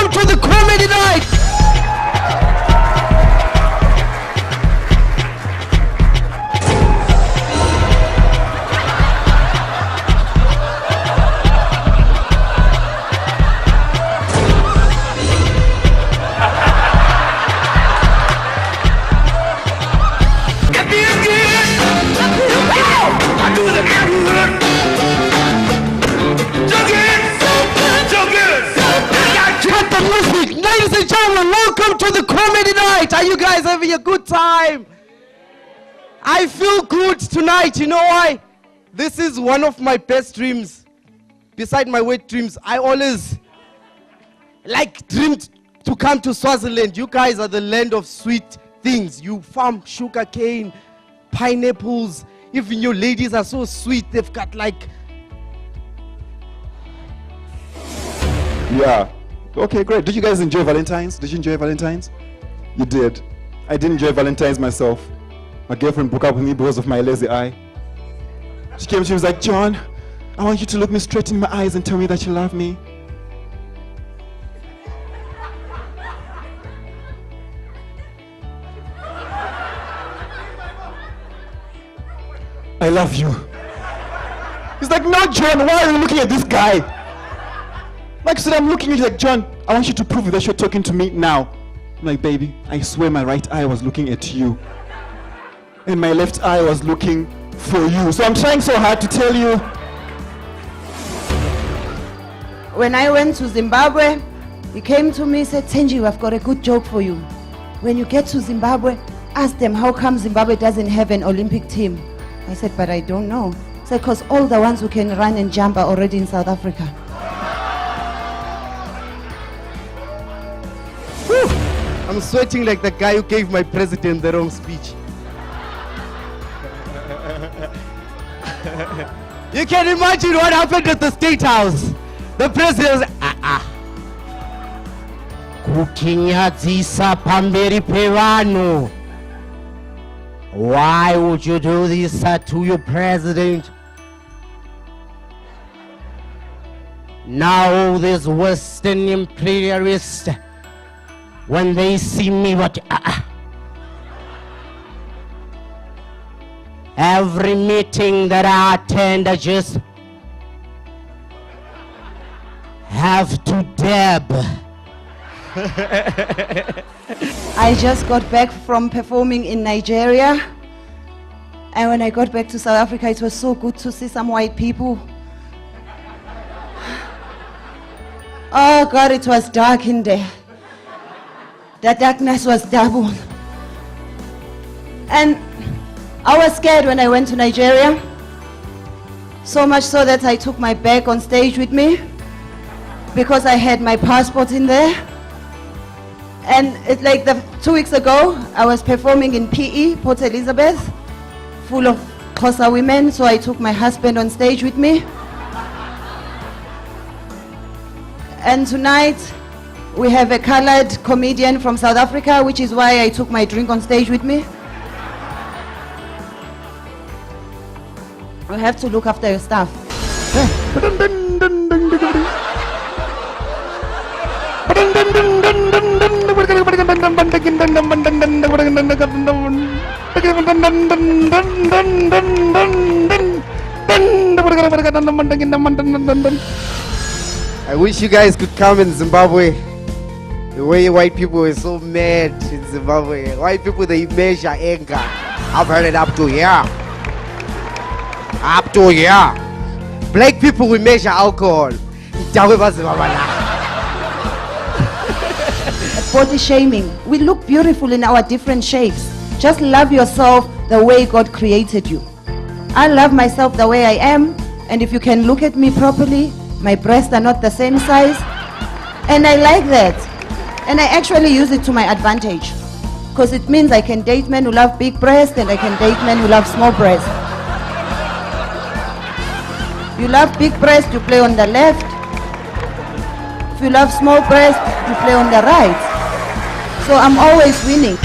welcome to the Comedy Night! Ladies and gentlemen, welcome to the Comedy Night. Are you guys having a good time? I feel good tonight. You know why? This is one of my best dreams. Beside my wet dreams, I always dreamed to come to Swaziland. You guys are the land of sweet things. You farm sugar cane, pineapples. Even your ladies are so sweet. They've got Yeah. Okay, great. Did you guys enjoy Valentine's? Did you enjoy Valentine's? You did. I did enjoy Valentine's myself. My girlfriend broke up with me because of my lazy eye. She came, she was like, John, I want you to look me straight in my eyes and tell me that you love me. I love you. He's like, no, John, why are you looking at this guy? Like I said, I'm looking at you like, John, I want you to prove that you're talking to me now. I'm like, baby, I swear my right eye was looking at you. And my left eye was looking for you. So I'm trying so hard to tell you. When I went to Zimbabwe, he came to me and said, Tenji, I've got a good joke for you. When you get to Zimbabwe, ask them how come Zimbabwe doesn't have an Olympic team. I said, but I don't know. He said, because all the ones who can run and jump are already in South Africa. I'm sweating like the guy who gave my president the wrong speech. You can imagine what happened at the State House. The president was kukinyadzisa pamberi pevanhu. Why would you do this to your president? Now this Western imperialist, when they see me, every meeting that I attend, I just have to dab. I just got back from performing in Nigeria. And when I got back to South Africa, it was so good to see some white people. Oh God, it was dark in there. The darkness was double. And I was scared when I went to Nigeria. So much so that I took my bag on stage with me because I had my passport in there. And it's like 2 weeks ago, I was performing in PE, Port Elizabeth, full of Xhosa women, so I took my husband on stage with me. And tonight, we have a colored comedian from South Africa, which is why I took my drink on stage with me. You have to look after your stuff. I wish you guys could come in Zimbabwe. The way white people are so mad in Zimbabwe. White people, they measure anger. I've heard it up to here. Up to here. Black people, we measure alcohol. Body shaming. We look beautiful in our different shapes. Just love yourself the way God created you. I love myself the way I am, and if you can look at me properly, my breasts are not the same size, and I like that. And I actually use it to my advantage, because it means I can date men who love big breasts and I can date men who love small breasts. You love big breasts, you play on the left. If you love small breasts, you play on the right. So I'm always winning.